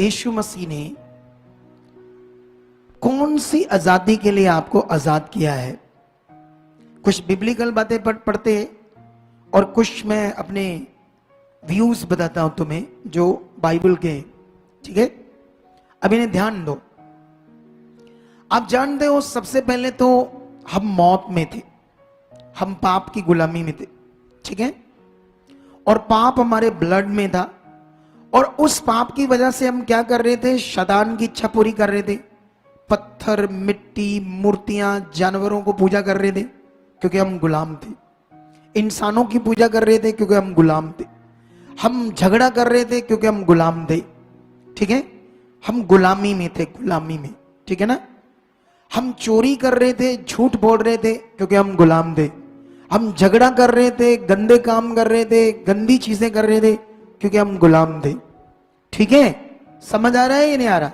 यीशु मसीह ने कौन सी आजादी के लिए आपको आजाद किया है। कुछ बिब्लिकल बातें पढ़ते और कुछ मैं अपने व्यूज बताता हूं तुम्हें जो बाइबल के, ठीक है। अब इन्हें ध्यान दो। आप जानते हो सबसे पहले तो हम मौत में थे, हम पाप की गुलामी में थे, ठीक है। और पाप हमारे ब्लड में था और उस पाप की वजह से हम क्या कर रहे थे, शैतान की इच्छा पूरी कर रहे थे। पत्थर, मिट्टी, मूर्तियां, जानवरों को पूजा कर रहे थे क्योंकि हम गुलाम थे। इंसानों की पूजा कर रहे थे क्योंकि हम गुलाम थे। हम झगड़ा कर रहे थे क्योंकि हम गुलाम थे, ठीक है। हम गुलामी में थे, गुलामी में, ठीक है ना। हम चोरी कर रहे थे, झूठ बोल रहे थे क्योंकि हम गुलाम थे। हम झगड़ा कर रहे थे, गंदे काम कर रहे थे, गंदी चीजें कर रहे थे क्योंकि हम गुलाम थे, ठीक है। समझ आ रहा है या नहीं आ रहा?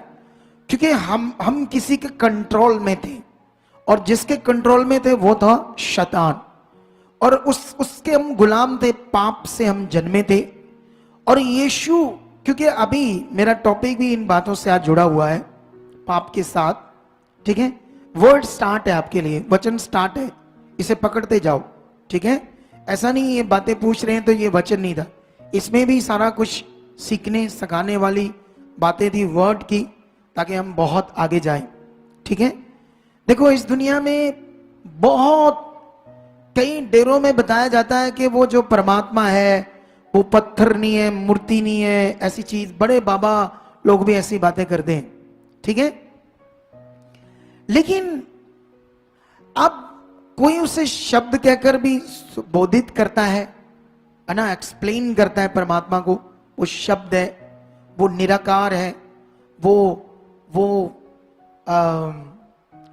क्योंकि हम किसी के कंट्रोल में थे और जिसके कंट्रोल में थे वो था शैतान, और उसके हम गुलाम थे। पाप से हम जन्मे थे। और यीशु, क्योंकि अभी मेरा टॉपिक भी इन बातों से आज जुड़ा हुआ है, पाप के साथ, ठीक है। वर्ड स्टार्ट है आपके लिए, वचन स्टार्ट है, इसे पकड़ते जाओ, ठीक है। ऐसा नहीं ये बातें पूछ रहे हैं तो ये वचन नहीं था, इसमें भी सारा कुछ सीखने सिखाने वाली बातें थी वर्ड की, ताकि हम बहुत आगे जाएं, ठीक है। देखो, इस दुनिया में बहुत कई डेरों में बताया जाता है कि वो जो परमात्मा है वो पत्थर नहीं है, मूर्ति नहीं है, ऐसी चीज। बड़े बाबा लोग भी ऐसी बातें करते हैं, ठीक है। लेकिन अब कोई उसे शब्द कहकर भी बोधित करता है ना, एक्सप्लेन करता है परमात्मा को। वो शब्द है, वो निराकार है, वो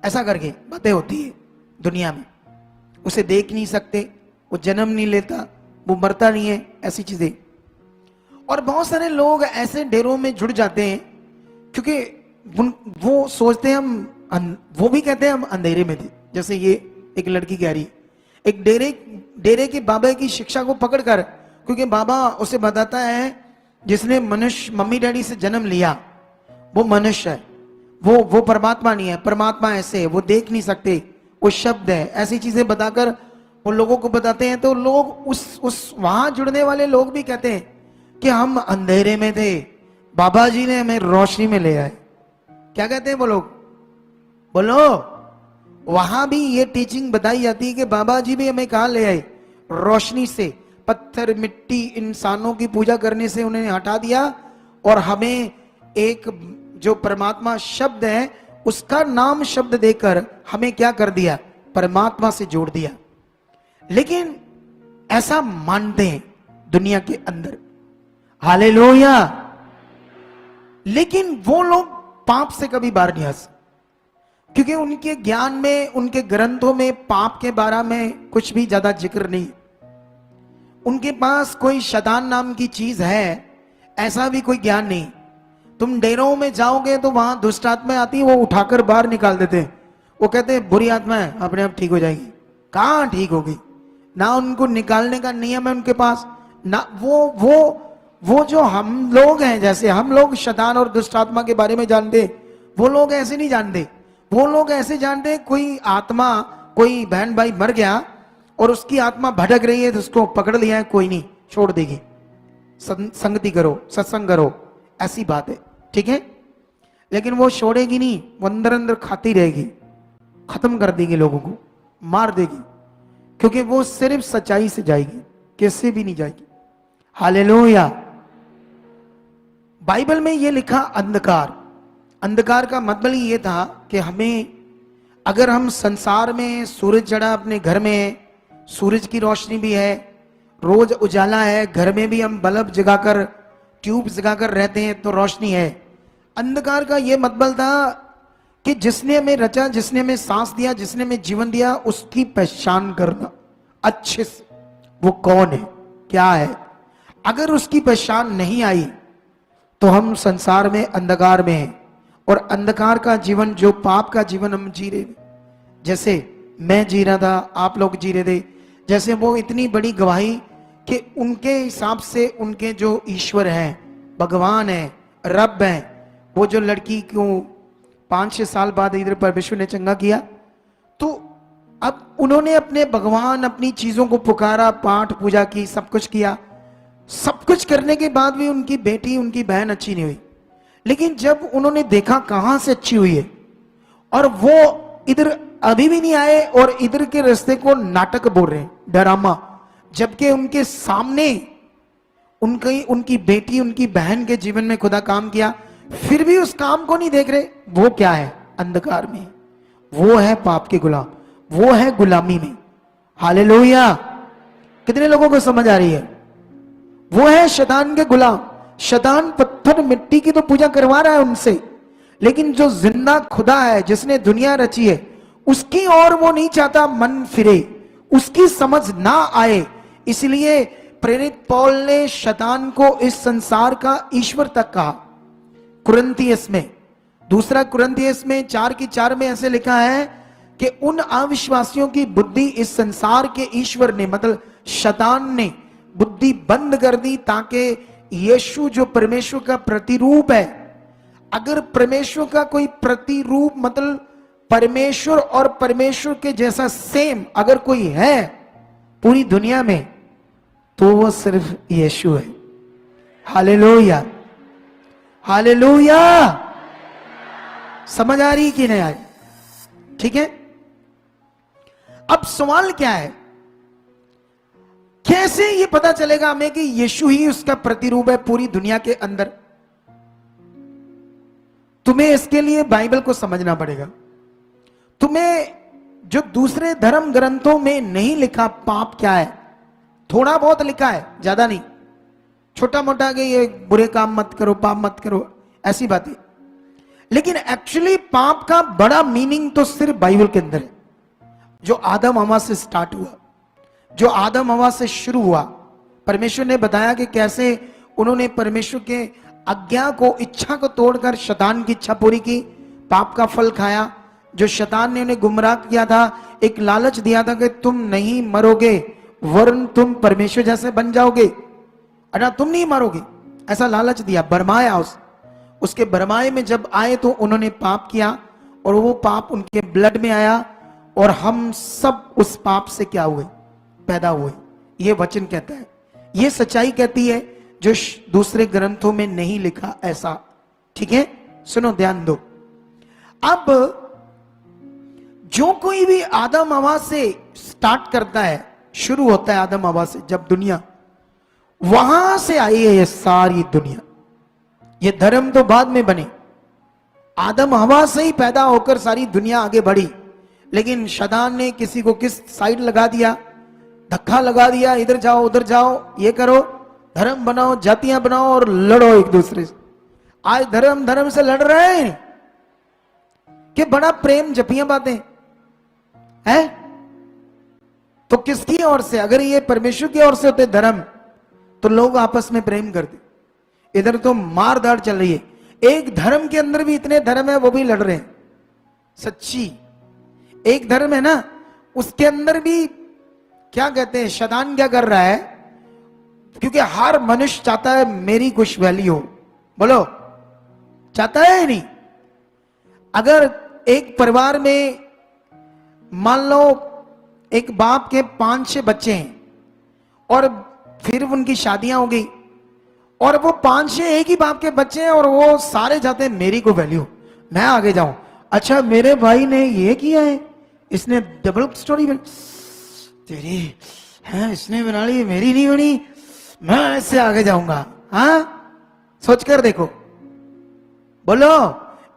ऐसा करके बातें होती है दुनिया में। उसे देख नहीं सकते, वो जन्म नहीं लेता, वो मरता नहीं है, ऐसी चीजें। और बहुत सारे लोग ऐसे डेरों में जुड़ जाते हैं क्योंकि वो सोचते हैं वो भी कहते हैं हम अंधेरे में थे। जैसे ये एक लड़की कह रही है, एक डेरे के बाबा की शिक्षा को पकड़कर, क्योंकि बाबा उसे बताता है जिसने मनुष्य मम्मी डैडी से जन्म लिया वो मनुष्य है, वो परमात्मा नहीं है। परमात्मा ऐसे है, वो देख नहीं सकते, वो शब्द है, ऐसी चीजें बताकर वो लोगों को बताते हैं। तो लोग उस वहां जुड़ने वाले लोग भी कहते हैं कि हम अंधेरे में थे, बाबा जी ने हमें रोशनी में ले आए। क्या कहते हैं वो लोग? बोलो। वहां भी ये टीचिंग बताई जाती है कि बाबा जी भी हमें कहां ले आए? रोशनी से। पत्थर, मिट्टी, इंसानों की पूजा करने से उन्हें हटा दिया और हमें एक जो परमात्मा शब्द है उसका नाम शब्द देकर हमें क्या कर दिया? परमात्मा से जोड़ दिया। लेकिन ऐसा मानते हैं दुनिया के अंदर, हालेलुया। लेकिन वो लोग पाप से कभी बाहर नहीं आ सकते, क्योंकि उनके ज्ञान में, उनके ग्रंथों में पाप के बारे में कुछ भी ज्यादा जिक्र नहीं। उनके पास कोई शैतान नाम की चीज है ऐसा भी कोई ज्ञान नहीं। तुम डेरों में जाओगे तो वहां दुष्ट आत्मा आती है, वो उठाकर बाहर निकाल देते हैं। वो कहते हैं बुरी आत्मा है, अपने आप ठीक हो जाएगी। कहां ठीक होगी? ना उनको निकालने का नियम है उनके पास, ना वो जो हम लोग हैं, जैसे हम लोग शैतान और दुष्ट आत्मा के बारे में जानते, वो लोग ऐसे नहीं जानते। वो लोग ऐसे जानते कोई आत्मा, कोई बहन भाई मर गया और उसकी आत्मा भटक रही है तो उसको पकड़ लिया है, कोई नहीं, छोड़ देगी, संगति करो, सत्संग करो, ऐसी बात है, ठीक है। लेकिन वो छोड़ेगी नहीं, वो अंदर अंदर खाती रहेगी, खत्म कर देगी, लोगों को मार देगी, क्योंकि वो सिर्फ सच्चाई से जाएगी, किससे भी नहीं जाएगी। हालेलुया। बाइबल में ये लिखा अंधकार, अंधकार का मतलब ये था कि हमें, अगर हम संसार में, सूरज चढ़ा अपने घर में, सूरज की रोशनी भी है, रोज उजाला है, घर में भी हम बल्ब जगाकर, ट्यूब जगाकर रहते हैं तो रोशनी है। अंधकार का यह मतलब था कि जिसने हमें रचा, जिसने हमें सांस दिया, जिसने हमें जीवन दिया, उसकी पहचान करना अच्छे से, वो कौन है, क्या है। अगर उसकी पहचान नहीं आई तो हम संसार में अंधकार में हैं। और अंधकार का जीवन, जो पाप का जीवन हम जी रहे, जैसे मैं जी रहा था, आप लोग जी रहे थे, जैसे वो इतनी बड़ी गवाही कि उनके हिसाब से उनके जो ईश्वर हैं, भगवान हैं, रब हैं, वो जो लड़की को 5-6 साल बाद इधर परमेश्वर ने चंगा किया, तो अब उन्होंने अपने भगवान, अपनी चीजों को पुकारा, पाठ पूजा की, सब कुछ किया। सब कुछ करने के बाद भी उनकी बेटी, उनकी बहन अच्छी नहीं हुई। लेकिन जब उन्होंने देखा कहां से अच्छी हुई है, और वो इधर अभी भी नहीं आए और इधर के रास्ते को नाटक बोल रहे हैं, ड्रामा, जबकि उनके सामने उनकी बेटी, उनकी बहन के जीवन में खुदा काम किया, फिर भी उस काम को नहीं देख रहे। वो क्या है? अंधकार में, वो है पाप के गुलाम, वो है गुलामी में। हालेलुया! कितने लोगों को समझ आ रही है? वो है शैतान के गुलाम। शैतान पत्थर मिट्टी की तो पूजा करवा रहा है उनसे, लेकिन जो जिंदा खुदा है, जिसने दुनिया रची है, उसकी ओर वो नहीं चाहता मन फिरे, उसकी समझ ना आए। इसलिए प्रेरित पौल ने शैतान को इस संसार का ईश्वर तक कहा। कुरिन्थियस में, दूसरा कुरिन्थियस में 4:4 में ऐसे लिखा है कि उन अविश्वासियों की बुद्धि इस संसार के ईश्वर ने, मतलब शैतान ने बुद्धि बंद कर दी, ताकि यीशु जो परमेश्वर का प्रतिरूप है, अगर परमेश्वर का कोई प्रतिरूप, मतलब परमेश्वर और परमेश्वर के जैसा सेम अगर कोई है पूरी दुनिया में, तो वो सिर्फ यीशु है। हालेलुया! हालेलुया! समझ आ रही कि नहीं आ रही? ठीक है। अब सवाल क्या है, कैसे ये पता चलेगा हमें कि यीशु ही उसका प्रतिरूप है पूरी दुनिया के अंदर? तुम्हें इसके लिए बाइबल को समझना पड़ेगा। तुम्हें जो दूसरे धर्म ग्रंथों में नहीं लिखा पाप क्या है, थोड़ा बहुत लिखा है, ज्यादा नहीं, छोटा मोटा कि ये बुरे काम मत करो, पाप मत करो, ऐसी बातें, लेकिन एक्चुअली पाप का बड़ा मीनिंग तो सिर्फ बाइबल के अंदर है। जो आदम हवा से स्टार्ट हुआ, जो आदम हवा से शुरू हुआ, परमेश्वर ने बताया कि कैसे उन्होंने परमेश्वर के आज्ञा को, इच्छा को तोड़कर शैतान की इच्छा पूरी की, पाप का फल खाया। जो शैतान ने उन्हें गुमराह किया था, एक लालच दिया था कि तुम नहीं मरोगे वरन तुम परमेश्वर जैसे बन जाओगे, अरे तुम नहीं मरोगे, ऐसा लालच दिया, भरमाया। उसके भरमाए में जब आए तो उन्होंने पाप किया, और वो पाप उनके ब्लड में आया, और हम सब उस पाप से क्या हुए? पैदा हुए। ये वचन कहता है, ये सच्चाई कहती है, जो दूसरे ग्रंथों में नहीं लिखा ऐसा। ठीक है, सुनो, ध्यान दो। अब जो कोई भी आदम हवा से स्टार्ट करता है, शुरू होता है आदम हवा से, जब दुनिया, वहां से आई है ये सारी दुनिया। ये धर्म तो बाद में बने, आदम हवा से ही पैदा होकर सारी दुनिया आगे बढ़ी। लेकिन शैतान ने किसी को किस साइड लगा दिया, धक्का लगा दिया, इधर जाओ उधर जाओ, ये करो, धर्म बनाओ, जातियां बनाओ और लड़ो एक दूसरे से। आज धर्म से लड़ रहे हैं कि बड़ा प्रेम जपियां बातें है, तो किसकी ओर से? अगर ये परमेश्वर की ओर से होते धर्म, तो लोग आपस में प्रेम करते। इधर तो मार धाड़ चल रही है। एक धर्म के अंदर भी इतने धर्म है, वो भी लड़ रहे हैं। सच्ची एक धर्म है ना, उसके अंदर भी क्या कहते हैं, शैतान क्या कर रहा है? क्योंकि हर मनुष्य चाहता है मेरी कुछ वैल्यू हो, बोलो, चाहता है नहीं? अगर एक परिवार में मान लो एक बाप के 5-6 बच्चे हैं, और फिर उनकी शादियां हो गई, और वो 5-6 एक ही बाप के बच्चे हैं, और वो सारे चाहते हैं मेरी को वैल्यू, मैं आगे जाऊं। अच्छा मेरे भाई ने ये किया है, इसने डबल स्टोरी बन, तेरी है इसने बना ली, मेरी नहीं बनी, मैं ऐसे आगे जाऊंगा। हाँ, सोचकर देखो, बोलो,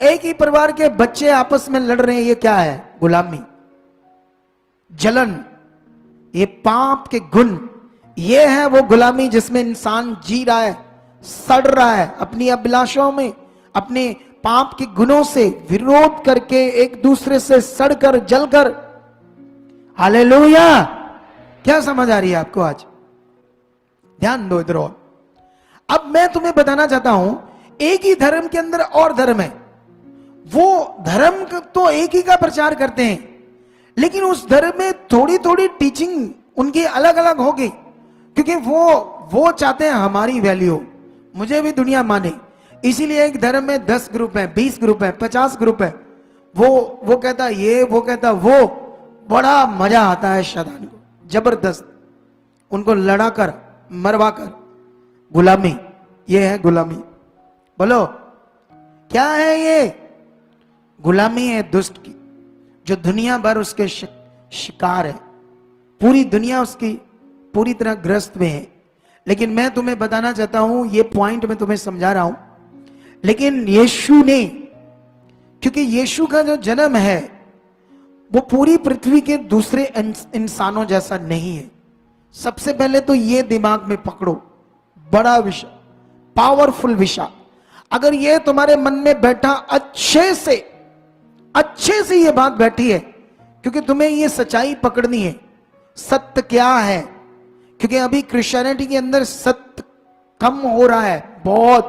एक ही परिवार के बच्चे आपस में लड़ रहे हैं, ये क्या है? गुलामी, जलन, ये पाप के गुण, ये है वो गुलामी जिसमें इंसान जी रहा है, सड़ रहा है अपनी अभिलाषाओं में, अपने पाप के गुणों से विरोध करके एक दूसरे से सड़कर जलकर। हालेलुया! क्या समझ आ रही है आपको आज? ध्यान दो इधर। और अब मैं तुम्हें बताना चाहता हूं, एक ही धर्म के अंदर और धर्म है। वो धर्म तो एक ही का प्रचार करते हैं, लेकिन उस धर्म में थोड़ी थोड़ी टीचिंग उनकी अलग अलग होगी, क्योंकि वो चाहते हैं हमारी वैल्यू, मुझे भी दुनिया माने। इसीलिए एक धर्म में 10 ग्रुप है, 20 ग्रुप है, 50 ग्रुप है। वो कहता ये, वो कहता वो। बड़ा मजा आता है शैतान को, जबरदस्त। उनको लड़ा कर, मरवा कर। गुलामी, ये है गुलामी। बोलो क्या है ये? गुलामी है दुष्ट की, जो दुनिया भर उसके शिकार है। पूरी दुनिया उसकी पूरी तरह ग्रस्त में है। लेकिन मैं तुम्हें बताना चाहता हूं, ये पॉइंट मैं तुम्हें समझा रहा हूं, लेकिन यीशु ने, क्योंकि यीशु का जो जन्म है वो पूरी पृथ्वी के दूसरे इंसानों जैसा नहीं है। सबसे पहले तो ये दिमाग में पकड़ो, बड़ा विषय, पावरफुल विषय। अगर ये तुम्हारे मन में बैठा, अच्छे से ये बात बैठी है, क्योंकि तुम्हें ये सच्चाई पकड़नी है। सत्य क्या है? क्योंकि अभी क्रिश्चियनिटी के अंदर सत्य कम हो रहा है बहुत,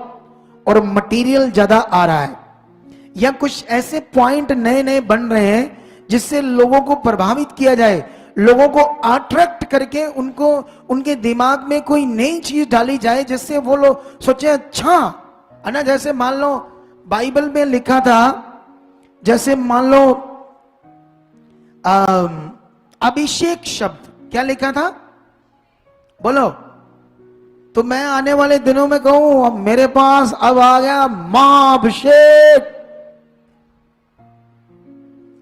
और मटेरियल ज्यादा आ रहा है, या कुछ ऐसे पॉइंट नए नए बन रहे हैं जिससे लोगों को प्रभावित किया जाए, लोगों को अट्रैक्ट करके उनको, उनके दिमाग में कोई नई चीज डाली जाए जिससे वो लोग सोचे अच्छा है ना। जैसे मान लो बाइबल में लिखा था, जैसे मान लो अभिषेक शब्द क्या लिखा था? बोलो। तो मैं आने वाले दिनों में कहूं मेरे पास अब आ गया महाअभिषेक,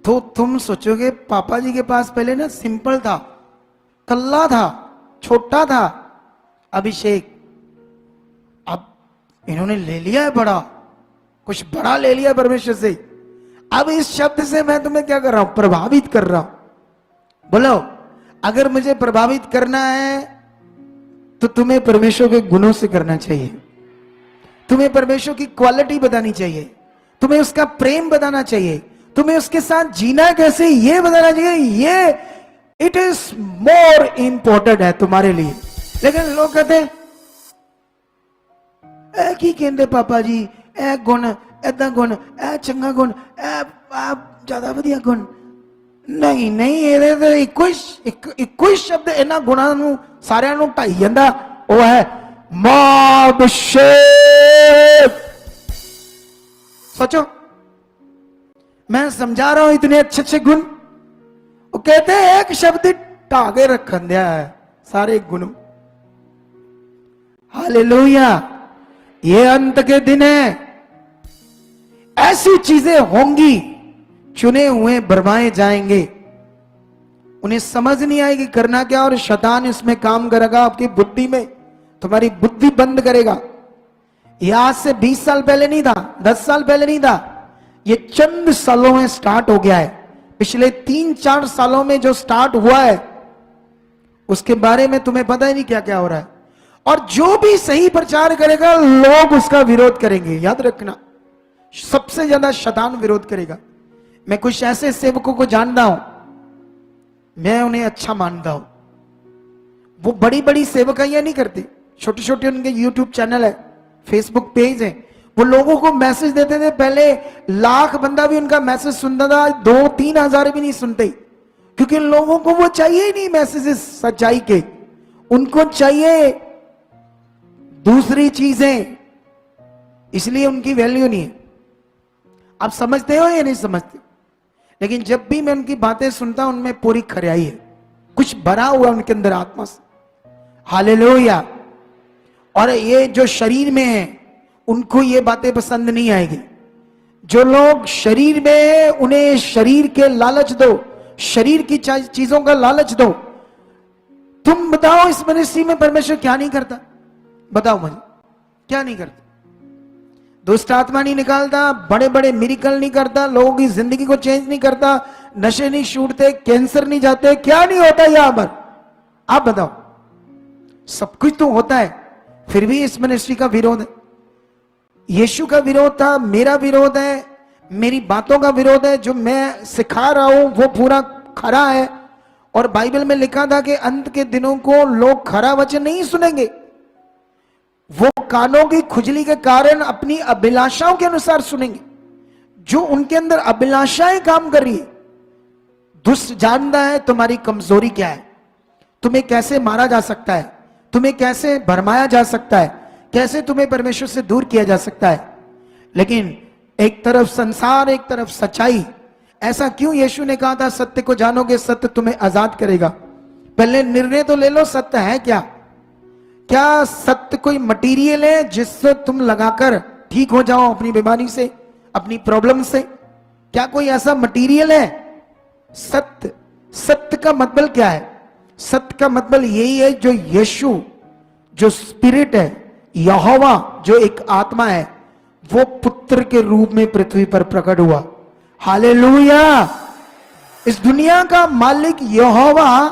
तो तुम सोचोगे पापा जी के पास पहले ना सिंपल था, कल्ला था, छोटा था अभिषेक, अब इन्होंने ले लिया है बड़ा, कुछ बड़ा ले लिया परमेश्वर से। अब इस शब्द से मैं तुम्हें क्या कर रहा हूं? प्रभावित कर रहा हूं। बोलो, अगर मुझे प्रभावित करना है तो तुम्हें परमेश्वर के गुणों से करना चाहिए, तुम्हें परमेश्वर की क्वालिटी बतानी चाहिए, तुम्हें उसका प्रेम बताना चाहिए, तुम्हें उसके साथ जीना कैसे ये बताना चाहिए। ये इट इज मोर इंपॉर्टेंट है तुम्हारे लिए। लेकिन लोग कहते ए की कहते पापा जी, ए गुण, ऐदा गुण, ए चंगा गुण, ए ज्यादा वधिया गुण नहीं नहीं, ਇਹਦੇ ਤੇ ਇੱਕੋ ਹੀ ਸ਼ਬਦ ਇਹਨਾਂ ਗੁਣਾਂ ਨੂੰ ਸਾਰਿਆਂ ਨੂੰ ਢਾਈ ਜਾਂਦਾ, ਉਹ ਹੈ महाअभिषेक। सोचो, मैं समझा रहा हूं इतने अच्छे अच्छे गुण, वो कहते हैं एक शब्द ढाके रखन दिया है सारे गुण। हालेलुया। ये अंत के दिन है, ऐसी चीजें होंगी, चुने हुए बरमाए जाएंगे, उन्हें समझ नहीं आएगी करना क्या, और शैतान इसमें काम करेगा आपकी बुद्धि में, तुम्हारी बुद्धि बंद करेगा। ये आज से 20 साल पहले नहीं था, 10 साल पहले नहीं था, ये चंद सालों में स्टार्ट हो गया है। पिछले 3-4 सालों में जो स्टार्ट हुआ है उसके बारे में तुम्हें पता ही नहीं क्या क्या हो रहा है। और जो भी सही प्रचार करेगा लोग उसका विरोध करेंगे, याद रखना, सबसे ज्यादा शैतान विरोध करेगा। मैं कुछ ऐसे सेवकों को जानता हूं, मैं उन्हें अच्छा मानता हूं, वो बड़ी बड़ी सेवकाइयां नहीं करते, छोटे छोटे उनके यूट्यूब चैनल है, फेसबुक पेज है, वो लोगों को मैसेज देते थे। पहले लाख बंदा भी उनका मैसेज सुनता था, 2-3 हजार भी नहीं सुनते, क्योंकि लोगों को वो चाहिए ही नहीं मैसेजेस सच्चाई के, उनको चाहिए दूसरी चीजें, इसलिए उनकी वैल्यू नहीं है। आप समझते हो या नहीं समझते? लेकिन जब भी मैं उनकी बातें सुनता हूं उनमें पूरी खरियाई है, कुछ भरा हुआ उनके अंदर आत्मा से। हालेलुया। और ये जो शरीर में है उनको ये बातें पसंद नहीं आएगी। जो लोग शरीर में है उन्हें शरीर के लालच दो, शरीर की चीजों का लालच दो। तुम बताओ इस मिनिस्ट्री में परमेश्वर क्या नहीं करता? बताओ मुझे, क्या नहीं करता? दुष्ट आत्मा नहीं निकालता, बड़े बड़े मिरेकल नहीं करता, लोगों की जिंदगी को चेंज नहीं करता, नशे नहीं छूटते, कैंसर नहीं जाते, क्या नहीं होता यहां पर? आप बताओ। सब कुछ तो होता है, फिर भी इस मिनिस्ट्री का विरोध है। यीशु का विरोध था, मेरा विरोध है, मेरी बातों का विरोध है, जो मैं सिखा रहा हूं वो पूरा खरा है। और बाइबल में लिखा था कि अंत के दिनों को लोग खरा वचन नहीं सुनेंगे, वो कानों की खुजली के कारण अपनी अभिलाषाओं के अनुसार सुनेंगे, जो उनके अंदर अभिलाषाएं काम कर रही है। दुष्ट जानता है तुम्हारी कमजोरी क्या है, तुम्हें कैसे मारा जा सकता है, तुम्हें कैसे भरमाया जा सकता है, कैसे तुम्हें परमेश्वर से दूर किया जा सकता है। लेकिन एक तरफ संसार, एक तरफ सच्चाई। ऐसा क्यों यीशु ने कहा था सत्य को जानोगे, सत्य तुम्हें आजाद करेगा? पहले निर्णय तो ले लो, सत्य है क्या? क्या सत्य कोई मटेरियल है जिससे तुम लगाकर ठीक हो जाओ अपनी बीमारी से, अपनी प्रॉब्लम से? क्या कोई ऐसा मटेरियल है? सत्य, सत्य का मतलब क्या है? सत्य का मतलब यही है जो यीशु, जो स्पिरिट है, यहोवा जो एक आत्मा है, वो पुत्र के रूप में पृथ्वी पर प्रकट हुआ। हालेलुया। इस दुनिया का मालिक यहोवा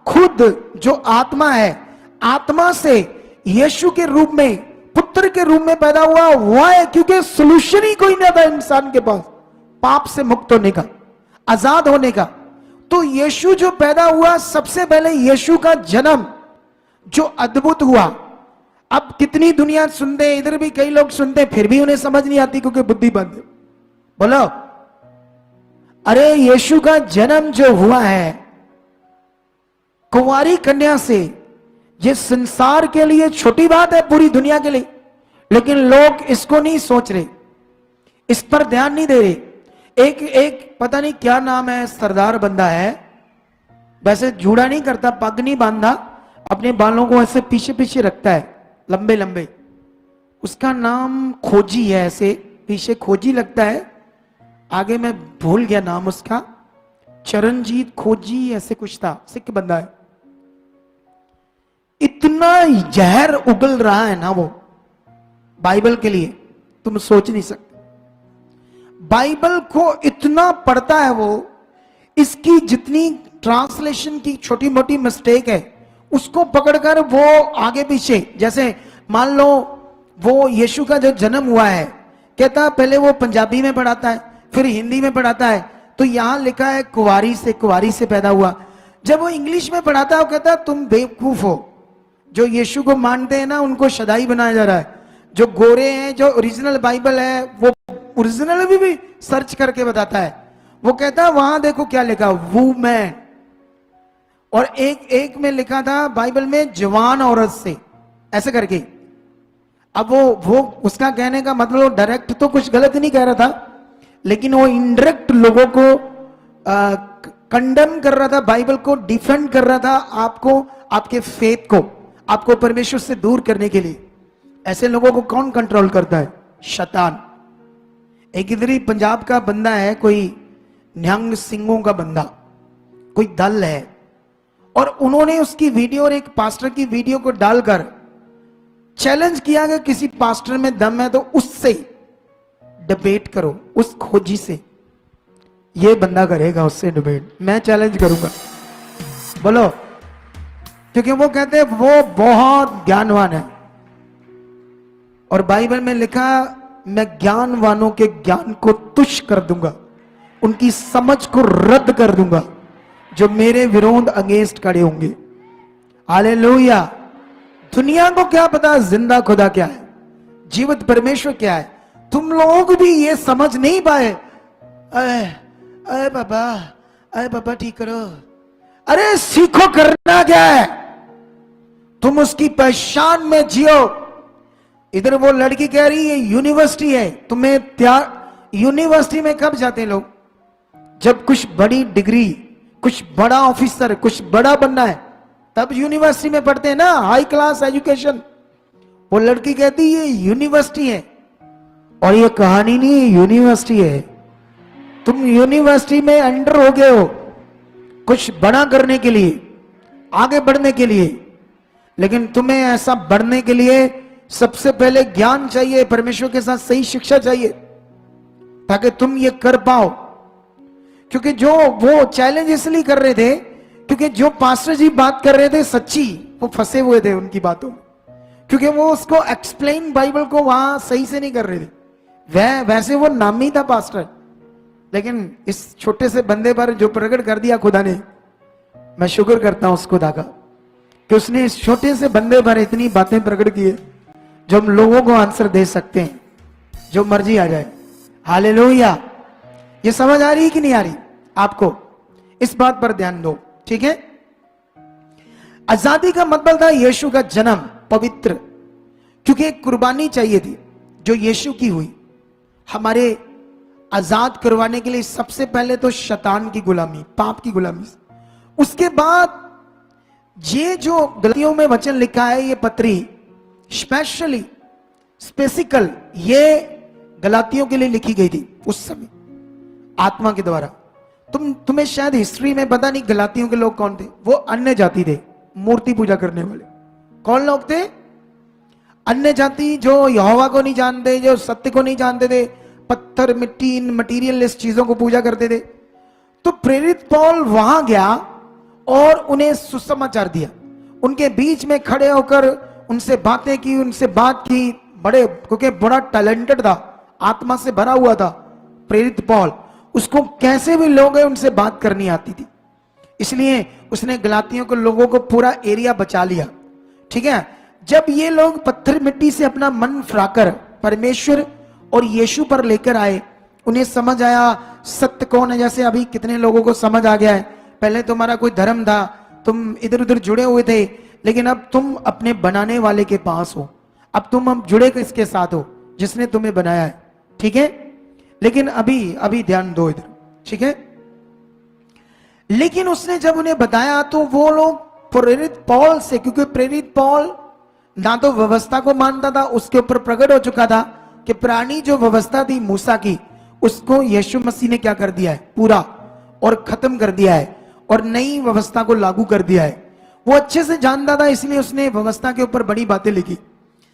खुद जो आत्मा है, आत्मा से यीशु के रूप में, पुत्र के रूप में पैदा हुआ। हुआ है क्योंकि सॉल्यूशन ही कोई ना था इंसान के पास पाप से मुक्त होने का, आजाद होने का। तो यीशु जो पैदा हुआ, सबसे पहले यीशु का जन्म जो अद्भुत हुआ। अब कितनी दुनिया सुनते हैं, इधर भी कई लोग सुनते हैं, फिर भी उन्हें समझ नहीं आती क्योंकि बुद्धि बंद है। बोलो, अरे यीशु का जन्म जो हुआ है कुंवारी कन्या से, ये संसार के लिए छोटी बात है, पूरी दुनिया के लिए, लेकिन लोग इसको नहीं सोच रहे, इस पर ध्यान नहीं दे रहे। एक पता नहीं क्या नाम है, सरदार बंदा है, वैसे जूड़ा नहीं करता, पग नहीं बांधा, अपने बालों को ऐसे पीछे पीछे रखता है, लंबे लंबे। उसका नाम खोजी है, ऐसे पीछे खोजी लगता है, आगे मैं भूल गया नाम उसका, चरणजीत खोजी ऐसे कुछ था, सिख बंदा है। इतना जहर उगल रहा है ना वो बाइबल के लिए, तुम सोच नहीं सकते। बाइबल को इतना पढ़ता है वो, इसकी जितनी ट्रांसलेशन की छोटी मोटी मिस्टेक है उसको पकड़कर वो आगे पीछे, जैसे मान लो वो यीशु का जो जन्म हुआ है, कहता पहले वो पंजाबी में पढ़ाता है, फिर हिंदी में पढ़ाता है, तो यहां लिखा है कुंवारी से पैदा हुआ। जब वो इंग्लिश में पढ़ाता है वो कहता है तुम बेवकूफ हो, जो यीशु को मानते हैं ना उनको शदाई बनाया जा रहा है। जो गोरे हैं, जो ओरिजिनल बाइबल है वो ओरिजिनल भी सर्च करके बताता है। वो कहता है वहां देखो क्या लिखा, वूमेन, और एक में लिखा था बाइबल में जवान औरत से, ऐसे करके। अब वो उसका कहने का मतलब डायरेक्ट तो कुछ गलत नहीं कह रहा था, लेकिन वो इनडायरेक्ट लोगों को कंडेम कर रहा था, बाइबल को डिफेंड कर रहा था, आपको, आपके फेथ को, आपको परमेश्वर से दूर करने के लिए। ऐसे लोगों को कौन कंट्रोल करता है? शैतान। एक इधर ही पंजाब का बंदा है, कोई निहंग सिंहों का बंदा, कोई दल है, और उन्होंने उसकी वीडियो और एक पास्टर की वीडियो को डालकर चैलेंज किया कि किसी पास्टर में दम है तो उससे डिबेट करो, उस खोजी से। ये बंदा करेगा उससे डिबेट, मैं चैलेंज करूंगा, बोलो, क्योंकि वो कहते हैं वो बहुत ज्ञानवान है, और बाइबल में लिखा मैं ज्ञानवानों के ज्ञान को तुच्छ कर दूंगा, उनकी समझ को रद्द कर दूंगा जो मेरे विरोध अगेंस्ट खड़े होंगे। हालेलुया। दुनिया को क्या पता जिंदा खुदा क्या है, जीवित परमेश्वर क्या है। तुम लोग भी ये समझ नहीं पाए। अरे बाबा ठीक करो, अरे सीखो करना क्या है, तुम उसकी पहचान में जियो। इधर वो लड़की कह रही है यूनिवर्सिटी है, तुम्हें यूनिवर्सिटी में कब जाते हैं लोग? जब कुछ बड़ी डिग्री, कुछ बड़ा ऑफिसर, कुछ बड़ा बनना है, तब यूनिवर्सिटी में पढ़ते हैं ना, हाई क्लास एजुकेशन। वो लड़की कहती है ये यूनिवर्सिटी है, और ये कहानी नहीं है, यूनिवर्सिटी है। तुम यूनिवर्सिटी में एंटर हो गए हो कुछ बड़ा करने के लिए, आगे बढ़ने के लिए, लेकिन तुम्हें ऐसा बढ़ने के लिए सबसे पहले ज्ञान चाहिए, परमेश्वर के साथ सही शिक्षा चाहिए, ताकि तुम ये कर पाओ। क्योंकि जो वो चैलेंज इसलिए कर रहे थे क्योंकि जो पास्टर जी बात कर रहे थे सच्ची, वो फंसे हुए थे उनकी बातों में, क्योंकि वो उसको एक्सप्लेन बाइबल को वहां सही से नहीं कर रहे थे। वैसे वो नामी था पास्टर, लेकिन इस छोटे से बंदे पर जो प्रकट कर दिया खुदा ने, मैं शुक्र करता हूं उस खुदा का कि उसने इस छोटे से बंदे पर इतनी बातें प्रकट की है जो हम लोगों को आंसर दे सकते हैं, जो मर्जी आ जाए। हालेलुया। ये समझ आ रही है कि नहीं आ रही आपको? इस बात पर ध्यान दो, ठीक है। आजादी का मतलब था यीशु का जन्म पवित्र, क्योंकि एक कुर्बानी चाहिए थी जो यीशु की हुई, हमारे आजाद करवाने के लिए सबसे पहले तो शैतान की गुलामी, पाप की गुलामी से, उसके बाद ये जो गलतियों में वचन लिखा है, ये पत्री स्पेशली स्पेसिकल ये गलातियों के लिए लिखी गई थी उस समय आत्मा के द्वारा। तुम्हें शायद हिस्ट्री में पता नहीं गलातियों के लोग कौन थे। वो अन्य जाति थे, मूर्ति पूजा करने वाले। कौन लोग थे? अन्य जाति, जो यहोवा को नहीं जानते, जो सत्य को नहीं जानते थे, पत्थर मिट्टी इन मटीरियलिस्ट चीजों को पूजा करते थे। तो प्रेरित पौल वहां गया और उन्हें सुसमाचार दिया, उनके बीच में खड़े होकर उनसे बातें की, उनसे बात की। बड़े, क्योंकि बड़ा टैलेंटेड था, आत्मा से भरा हुआ था प्रेरित पौल, उसको कैसे भी लोग हैं उनसे बात करनी आती थी। इसलिए उसने गलातियों के लोगों को पूरा एरिया बचा लिया। ठीक है, जब ये लोग पत्थर मिट्टी से अपना मन फिराकर परमेश्वर और यीशु पर लेकर आए, उन्हें समझ आया सत्य कौन है। जैसे अभी कितने लोगों को समझ आ गया है, पहले तुम्हारा कोई धर्म था, तुम इधर उधर जुड़े हुए थे, लेकिन अब तुम अपने बनाने वाले के पास हो। अब तुम अब जुड़े किसके साथ हो? जिसने तुम्हें बनाया है। ठीक है, लेकिन अभी ध्यान दो इधर। ठीक है, लेकिन उसने जब उन्हें बताया तो वो लोग प्रेरित पौल से, क्योंकि प्रेरित पौल ना तो व्यवस्था को मानता था, उसके ऊपर प्रकट हो चुका था कि पुरानी जो व्यवस्था थी मूसा की, उसको यीशु मसीह ने क्या कर दिया है? पूरा और खत्म कर दिया है और नई व्यवस्था को लागू कर दिया है। वो अच्छे से जानता था, इसलिए उसने व्यवस्था के ऊपर बड़ी बातें लिखी।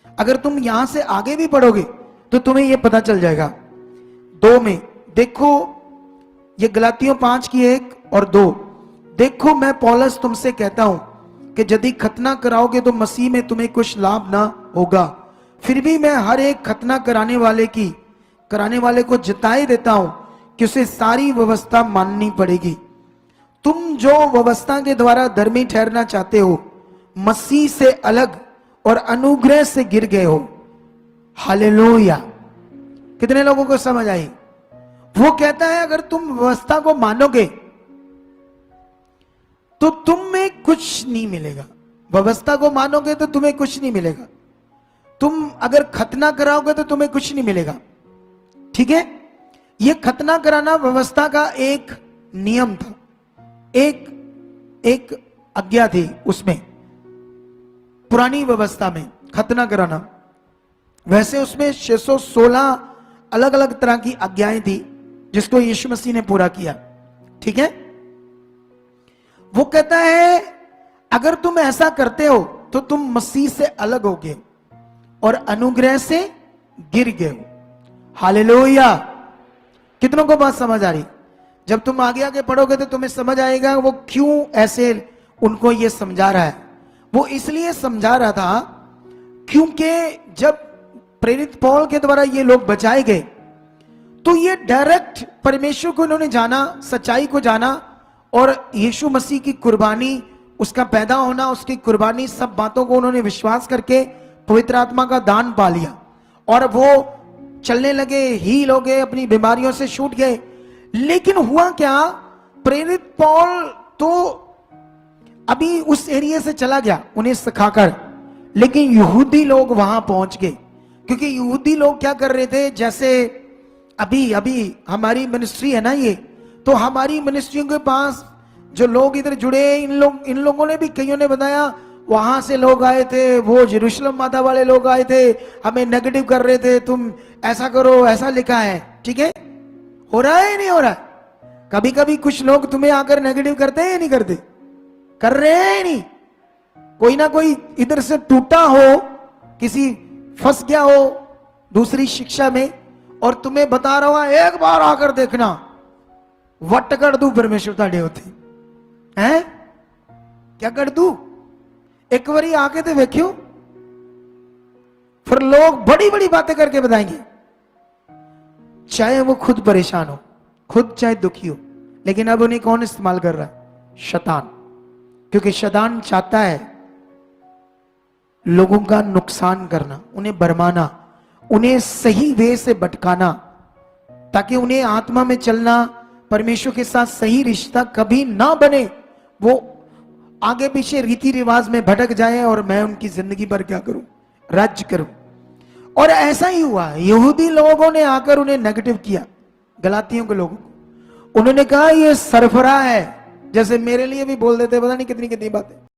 अगर तुम यहां से आगे भी पढ़ोगे तो तुम्हें यह पता चल जाएगा। 2 में देखो, ये गलातियों 5 की 1 और 2। देखो मैं पौलुस तुमसे कहता हूं कि यदि खतना कराओगे तो मसीह में तुम्हें कुछ लाभ ना होगा। फिर भी मैं हर एक खतना कराने वाले को जिताए देता हूं कि उसे सारी व्यवस्था माननी पड़ेगी। तुम जो व्यवस्था के द्वारा धर्मी ठहरना चाहते हो, मसीह से अलग और अनुग्रह से गिर गए हो। हालेलुया! कितने लोगों को समझ आई? वो कहता है अगर तुम व्यवस्था को मानोगे तो तुम में कुछ नहीं मिलेगा। व्यवस्था को मानोगे तो तुम्हें कुछ नहीं मिलेगा। तुम अगर खतना कराओगे तो तुम्हें कुछ नहीं मिलेगा। ठीक है, यह खतना कराना व्यवस्था का एक नियम था, एक आज्ञा थी उसमें, पुरानी व्यवस्था में खतना कराना। वैसे उसमें 616 अलग अलग तरह की आज्ञाएं थी जिसको यीशु मसीह ने पूरा किया। ठीक है, वो कहता है अगर तुम ऐसा करते हो तो तुम मसीह से अलग हो गए और अनुग्रह से गिर गए हो। हालेलुया! कितनों को बात समझ आ रही? जब तुम आगे आगे पढ़ोगे तो तुम्हें समझ आएगा वो क्यों ऐसे उनको ये समझा रहा है। वो इसलिए समझा रहा था क्योंकि जब प्रेरित पौल के द्वारा ये लोग बचाए गए तो ये डायरेक्ट परमेश्वर को इन्होंने जाना, सच्चाई को जाना, और यीशु मसीह की कुर्बानी, उसका पैदा होना, उसकी कुर्बानी, सब बातों को उन्होंने विश्वास करके पवित्र आत्मा का दान पा लिया और वो चलने लगे, हील हो गए, अपनी बीमारियों से छूट गए। लेकिन हुआ क्या, प्रेरित पौल तो अभी उस एरिया से चला गया उन्हें सिखाकर, लेकिन यहूदी लोग वहां पहुंच गए। क्योंकि यहूदी लोग क्या कर रहे थे, जैसे अभी हमारी मिनिस्ट्री है ना ये, तो हमारी मिनिस्ट्रियों के पास जो लोग इधर जुड़े, इन लोगों ने भी, कईयों ने बताया वहां से लोग आए थे, वो यरूशलेम माता वाले लोग आए थे, हमें नेगेटिव कर रहे थे, तुम ऐसा करो, ऐसा लिखा है। ठीक है, हो रहा है नहीं हो रहा? कभी कभी कुछ लोग तुम्हें आकर नेगेटिव करते हैं या नहीं करते? कर रहे हैं नहीं? कोई ना कोई इधर से टूटा हो, किसी फंस गया हो दूसरी शिक्षा में, और तुम्हें बता रहा हूं एक बार आकर देखना, वट कर दू परमेश्वर ताड़े होते हैं। क्या कर दू? एक बारी आके तो देखियो, फिर लोग बड़ी बड़ी बातें करके बताएंगे, चाहे वो खुद परेशान हो, खुद चाहे दुखी हो। लेकिन अब उन्हें कौन इस्तेमाल कर रहा है? शैतान। क्योंकि शैतान चाहता है लोगों का नुकसान करना, उन्हें भरमाना, उन्हें सही वे से भटकाना, ताकि उन्हें आत्मा में चलना, परमेश्वर के साथ सही रिश्ता कभी ना बने। वो आगे पीछे रीति रिवाज में भटक जाए और मैं उनकी जिंदगी पर क्या करूं? राज्य करूं। और ऐसा ही हुआ, यहूदी लोगों ने आकर उन्हें नेगेटिव किया, गलातियों के लोगों को। उन्होंने कहा ये सरफरा है, जैसे मेरे लिए भी बोल देते पता नहीं कितनी कितनी बातें।